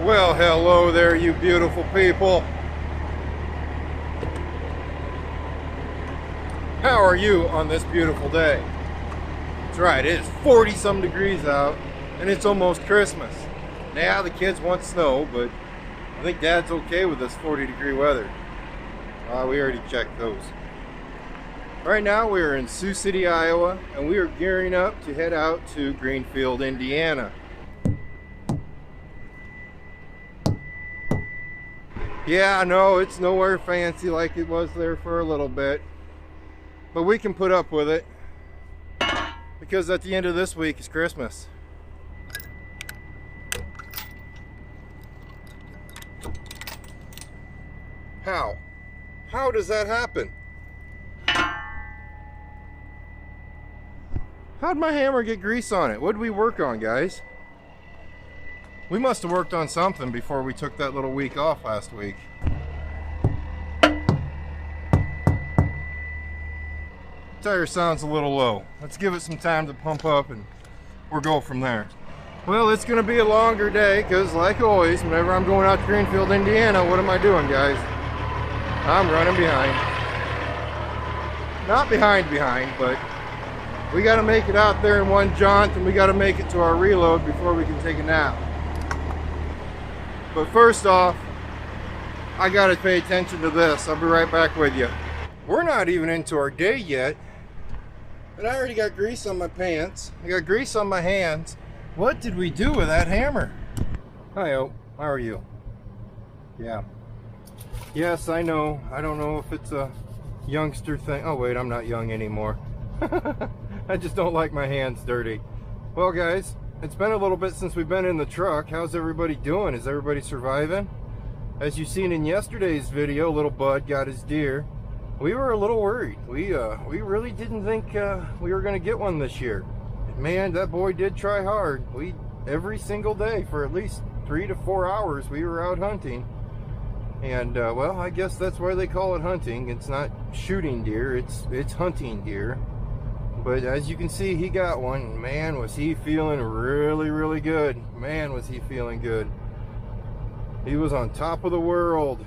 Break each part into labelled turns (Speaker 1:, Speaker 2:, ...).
Speaker 1: Well, hello there, you beautiful people. How are you on this beautiful day? That's right, it is 40-some degrees out, and it's almost Christmas. Now, the kids want snow, but I think Dad's okay with this 40-degree weather. We already checked those. Right now, we are in Sioux City, Iowa, and we are gearing up to head out to Greenfield, Indiana. Yeah, I know it's nowhere fancy like it was there for a little bit, but we can put up with it because at the end of this week is Christmas. How? How does that happen? How'd my hammer get grease on it? What did we work on, guys? We must have worked on something before we took that little week off last week. Tire sounds a little low. Let's give it some time to pump up and we'll go from there. Well, it's going to be a longer day because, like always, whenever I'm going out to Greenfield, Indiana, what am I doing, guys? I'm running behind. Not behind, but we got to make it out there in one jaunt, and we got to make it to our reload before we can take a nap. But first off, I got to pay attention to this. I'll be right back with you. We're not even into our day yet, and I already got grease on my pants. I got grease on my hands. What did we do with that hammer? Hi, Ope. How are you? Yeah. Yes, I know. I don't know if it's a youngster thing. Oh, wait, I'm not young anymore. I just don't like my hands dirty. Well, guys, it's been a little bit since we've been in the truck. How's everybody doing? Is everybody surviving? As you've seen in yesterday's video, little Bud got his deer. We were a little worried. We really didn't think we were going to get one this year. Man, that boy did try hard. Every single day for at least 3 to 4 hours we were out hunting. And well, I guess that's why they call it hunting. It's not shooting deer, it's hunting deer. But as you can see, he got one. Man, was he feeling really, really good. Man, was he feeling good. He was on top of the world.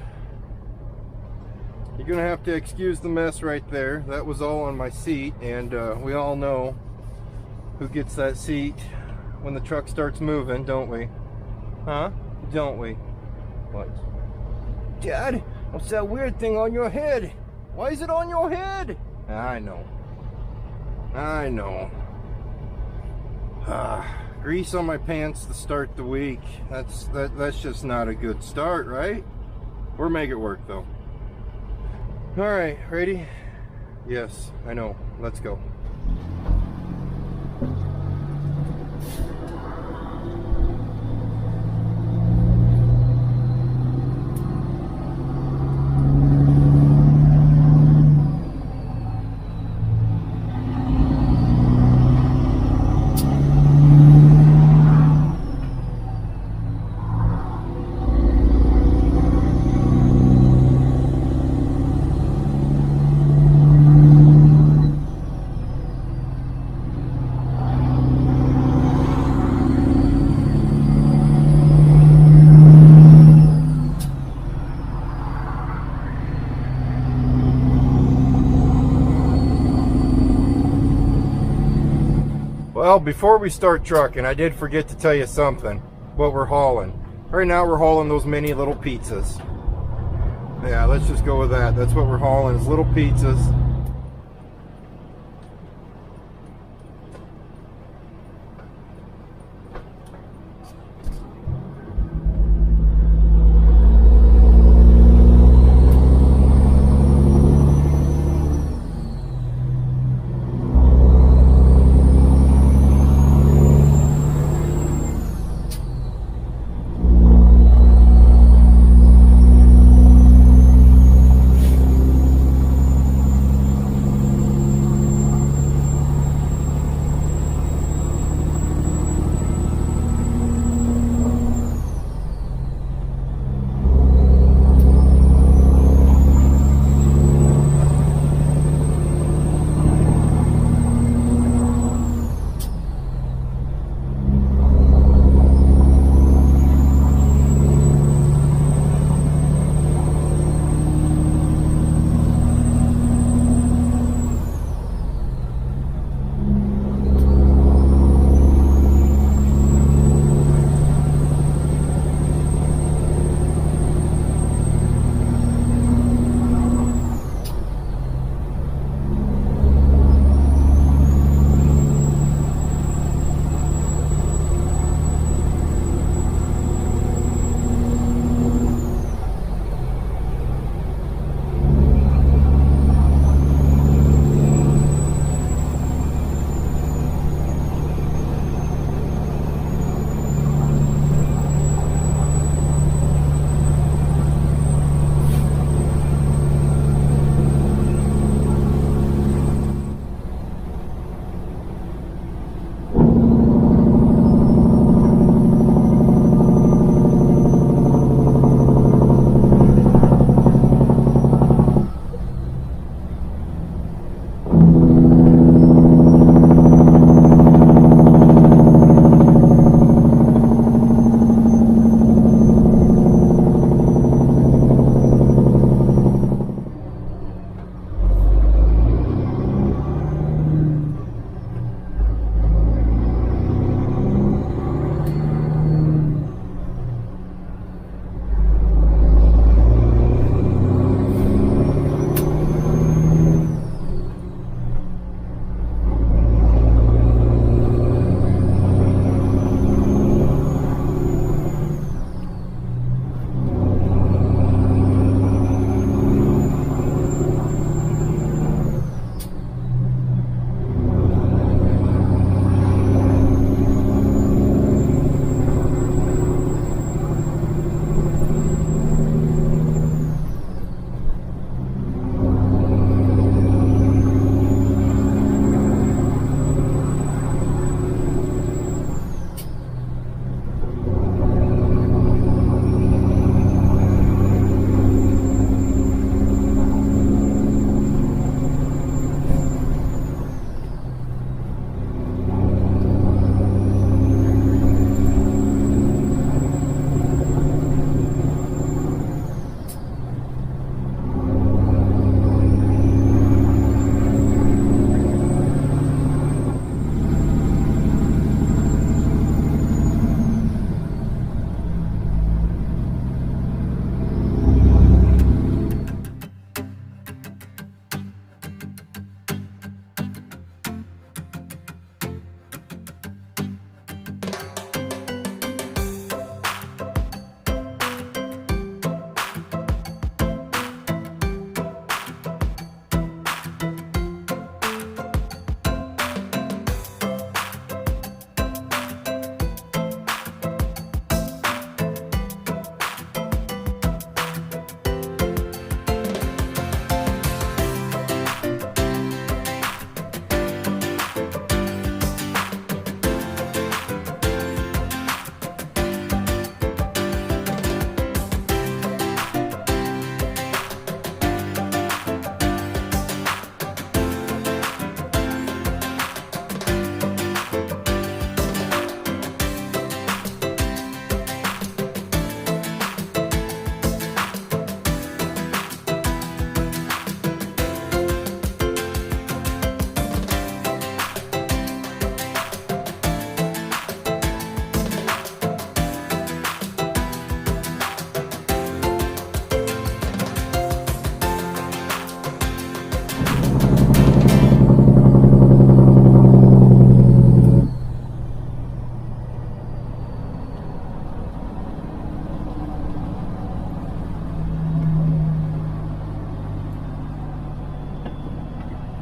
Speaker 1: You're gonna have to excuse the mess right there. That was all on my seat, and we all know who gets that seat when the truck starts moving, don't we? Huh? Don't we? What? Dad, what's that weird thing on your head? Why is it on your head? I know. Grease on my pants to start the week. That's just not a good start, right? We'll make it work though. All right, ready? Yes, I know. Let's go. Well, before we start trucking, I did forget to tell you something. What we're hauling. Right now we're hauling those mini little pizzas. Yeah, let's just go with that. That's what we're hauling, is little pizzas.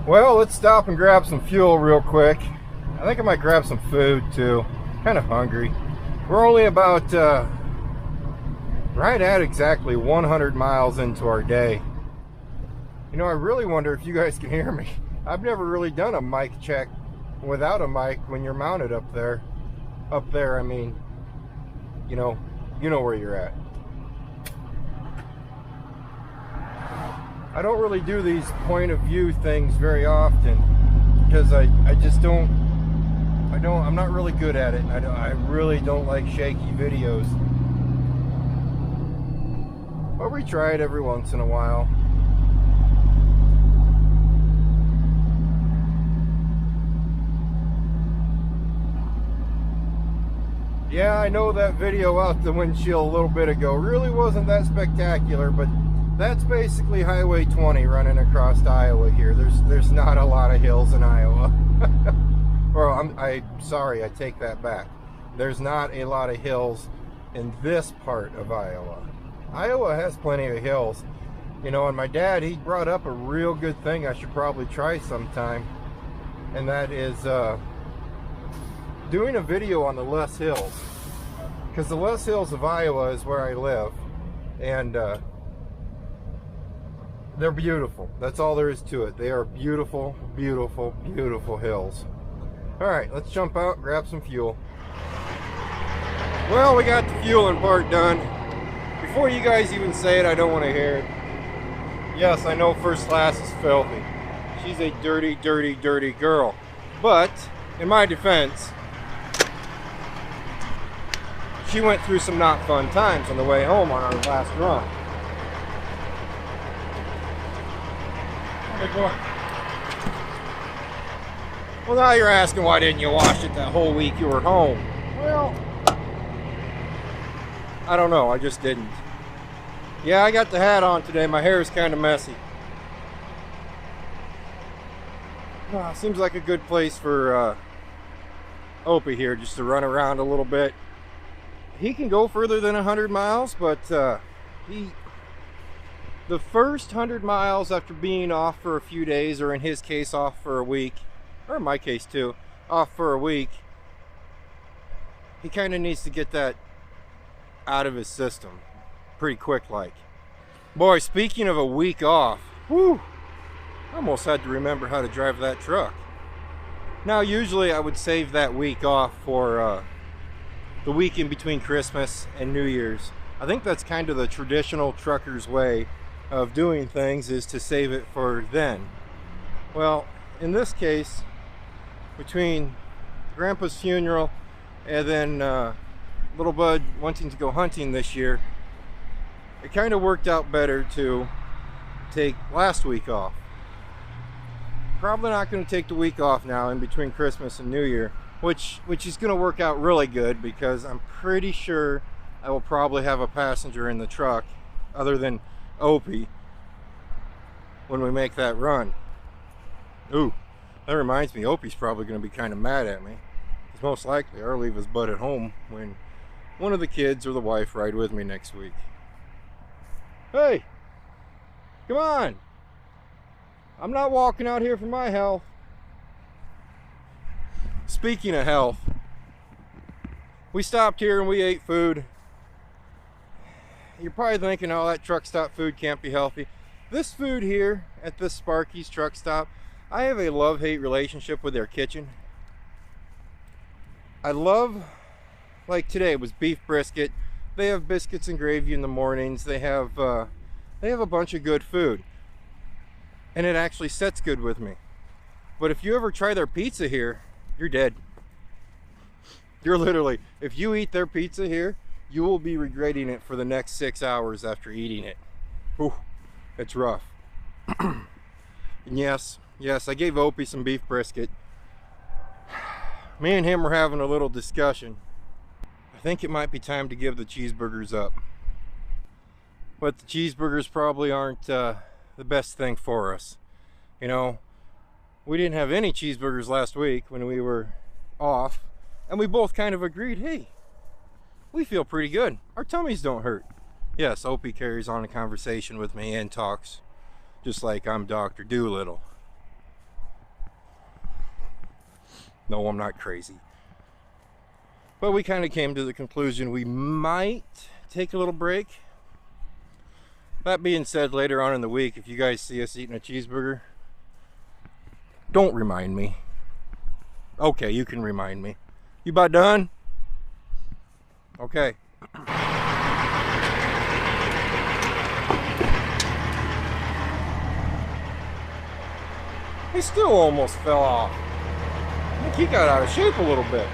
Speaker 1: Well, let's stop and grab some fuel real quick. I think I might grab some food too. Kind of hungry. We're only about right at exactly 100 miles into our day. You know, I really wonder if you guys can hear me. I've never really done a mic check without a mic when you're mounted up there. Up there, I mean, you know where you're at. I don't really do these point of view things very often because I'm not really good at it. I really don't like shaky videos. But we try it every once in a while. Yeah, I know that video out the windshield a little bit ago really wasn't that spectacular, but that's basically Highway 20 running across Iowa here. There's not a lot of hills in Iowa. Well, I'm sorry, I take that back. There's not a lot of hills in this part of Iowa. Iowa has plenty of hills, you know, and my dad, he brought up a real good thing I should probably try sometime, and that is doing a video on the Les Hills, because the Les Hills of Iowa is where I live, and they're beautiful. That's all there is to it. They are beautiful, beautiful, beautiful hills. All right, let's jump out and grab some fuel. Well, we got the fueling part done. Before you guys even say it, I don't want to hear it. Yes, I know first class is filthy. She's a dirty, dirty, dirty girl. But, in my defense, she went through some not fun times on the way home on our last run. Well, now you're asking why didn't you wash it that whole week you were home? Well, I don't know, I just didn't. Yeah, I got the hat on today. My hair is kind of messy. Seems like a good place for Opie here, just to run around a little bit. He can go further than 100 miles, but the first 100 miles after being off for a few days, or in his case off for a week, or in my case too, off for a week, he kind of needs to get that out of his system pretty quick like. Boy, speaking of a week off, whew, I almost had to remember how to drive that truck. Now usually I would save that week off for the week in between Christmas and New Year's. I think that's kind of the traditional trucker's way of doing things, is to save it for then. Well, in this case, between Grandpa's funeral and then little bud wanting to go hunting this year, it kind of worked out better to take last week off. Probably not going to take the week off now in between Christmas and New Year, which is going to work out really good, because I'm pretty sure I will probably have a passenger in the truck other than Opie when we make that run. Ooh, that reminds me, Opie's probably going to be kind of mad at me, because most likely I'll leave his butt at home when one of the kids or the wife ride with me next week. Hey, come on. I'm not walking out here for my health. Speaking of health, we stopped here and we ate food. You're probably thinking, oh, that truck stop food can't be healthy. This food here at this Sparky's truck stop, I have a love-hate relationship with their kitchen. I love, like today was beef brisket. They have biscuits and gravy in the mornings. They have a bunch of good food, and it actually sets good with me. But if you ever try their pizza here, you're dead. You're literally, if you eat their pizza here, you will be regretting it for the next 6 hours after eating it. Whew, it's rough. And yes, I gave Opie some beef brisket. Me and him were having a little discussion. I think it might be time to give the cheeseburgers up. But the cheeseburgers probably aren't the best thing for us. You know, we didn't have any cheeseburgers last week when we were off, and we both kind of agreed, hey, we feel pretty good. Our tummies don't hurt. Yes, Opie carries on a conversation with me and talks just like I'm Dr. Doolittle. No, I'm not crazy. But we kind of came to the conclusion we might take a little break. That being said, later on in the week, if you guys see us eating a cheeseburger, don't remind me. Okay, you can remind me. You about done? Okay. He still almost fell off. I think he got out of shape a little bit.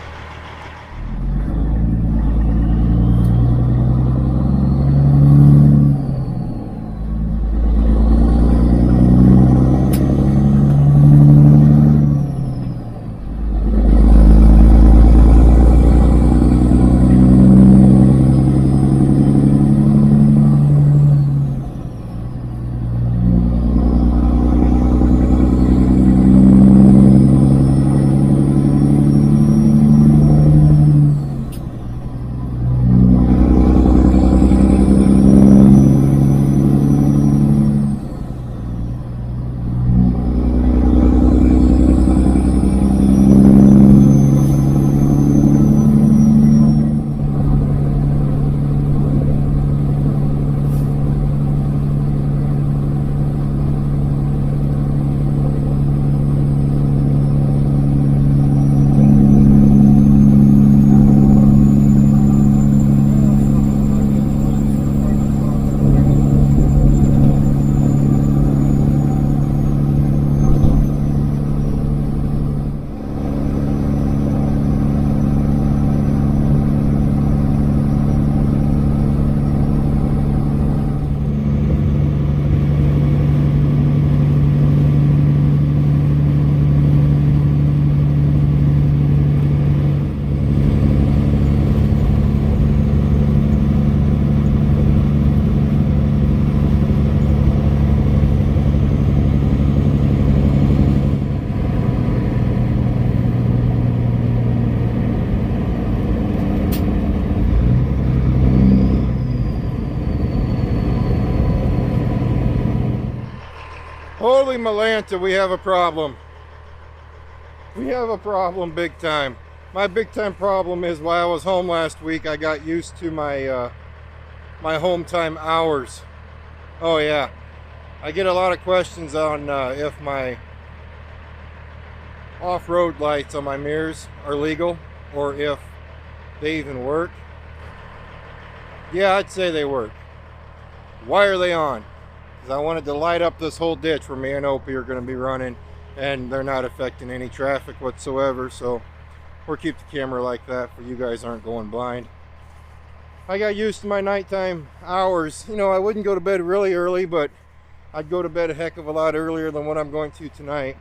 Speaker 1: Holy Malanta, we have a problem. We have a problem big time. My big time problem is while I was home last week, I got used to my my home time hours. Oh yeah, I get a lot of questions on if my off-road lights on my mirrors are legal or if they even work. Yeah, I'd say they work. Why are they on? Because I wanted to light up this whole ditch where me and Opie are going to be running, and they're not affecting any traffic whatsoever, so we'll keep the camera like that so you guys aren't going blind. I got used to my nighttime hours. You know, I wouldn't go to bed really early, but I'd go to bed a heck of a lot earlier than what I'm going to tonight.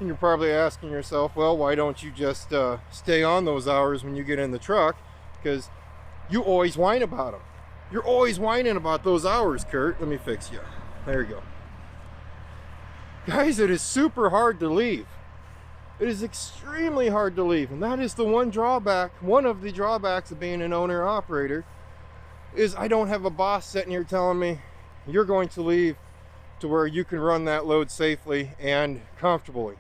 Speaker 1: And you're probably asking yourself, well, why don't you just stay on those hours when you get in the truck? Because you always whine about them. You're always whining about those hours, Kurt. Let me fix you. There you go. Guys, it is super hard to leave. It is extremely hard to leave. And that is the one drawback, one of the drawbacks of being an owner-operator, is I don't have a boss sitting here telling me, you're going to leave to where you can run that load safely and comfortably.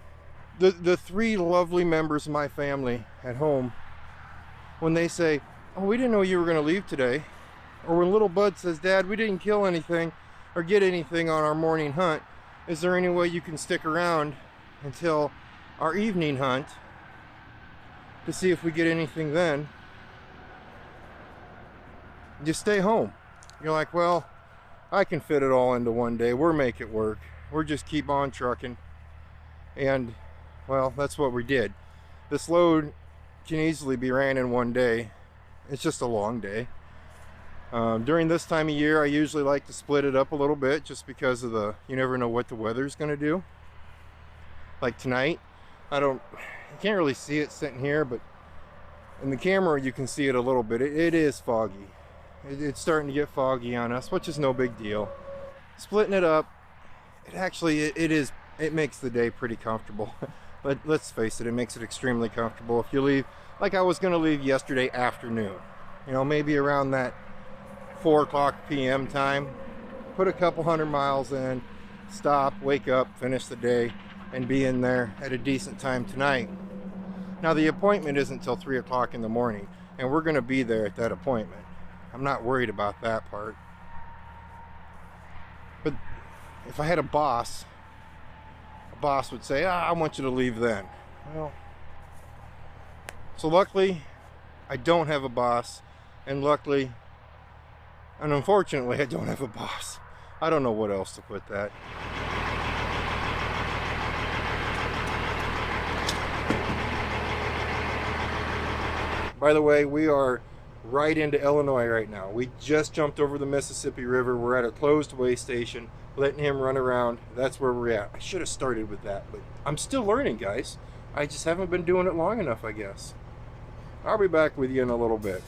Speaker 1: The three lovely members of my family at home, when they say, oh, we didn't know you were going to leave today, or when little Bud says, Dad, we didn't kill anything or get anything on our morning hunt, is there any way you can stick around until our evening hunt to see if we get anything then? Just stay home. You're like, well, I can fit it all into one day. We'll make it work. We'll just keep on trucking. And, well, that's what we did. This load can easily be ran in one day. It's just a long day. During this time of year, I usually like to split it up a little bit just because of you never know what the weather's going to do. Like tonight, you can't really see it sitting here, but in the camera you can see it a little bit. It is foggy. It's starting to get foggy on us, which is no big deal. Splitting it up, it makes the day pretty comfortable. But let's face it, it makes it extremely comfortable. If you leave, like I was going to leave yesterday afternoon, you know, maybe around that 4 o'clock p.m. time, put a couple 100 miles in, stop, wake up, finish the day, and be in there at a decent time tonight. Now the appointment isn't till 3 o'clock in the morning, and we're going to be there at that appointment. I'm not worried about that part. But if I had a boss would say, I want you to leave then. Well, so luckily, I don't have a boss, and luckily, and unfortunately, I don't have a boss. I don't know what else to put that. By the way, we are right into Illinois right now. We just jumped over the Mississippi River. We're at a closed way station, letting him run around. That's where we're at. I should have started with that, but I'm still learning, guys. I just haven't been doing it long enough, I guess. I'll be back with you in a little bit.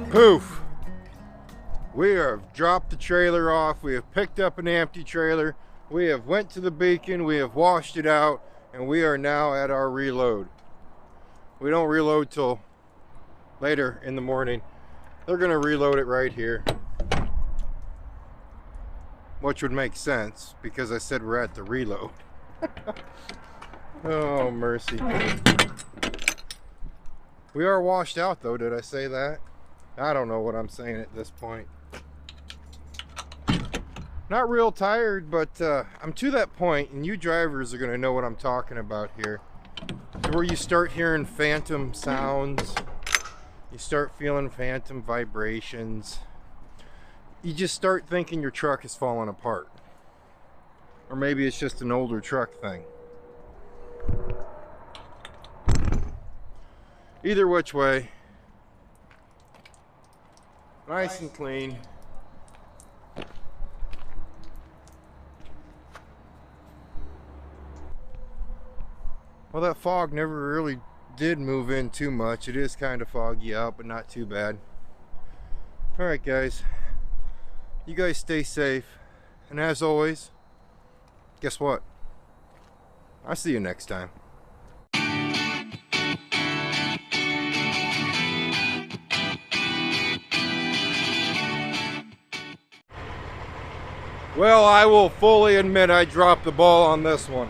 Speaker 1: Poof! We have dropped the trailer off. We have picked up an empty trailer. We have went to the beacon. We have washed it out, and we are now at our reload. We don't reload till later in the morning. They're gonna reload it right here, which would make sense because I said we're at the reload. Oh, mercy. We are washed out though, did I say that? I don't know what I'm saying at this point. Not real tired, but I'm to that point, and you drivers are gonna know what I'm talking about here, where you start hearing phantom sounds, you start feeling phantom vibrations, you just start thinking your truck is falling apart, or maybe it's just an older truck thing. Either which way, nice and clean. Well, that fog never really did move in too much. It is kind of foggy out, but not too bad. Alright guys, you guys stay safe, and as always, guess what? I'll see you next time. Well, I will fully admit I dropped the ball on this one.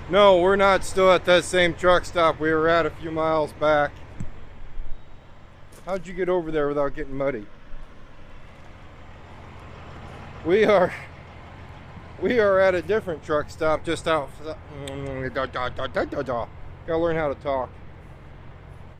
Speaker 1: No, we're not still at that same truck stop we were at a few miles back. How'd you get over there without getting muddy? We are at a different truck stop just out. Gotta learn how to talk.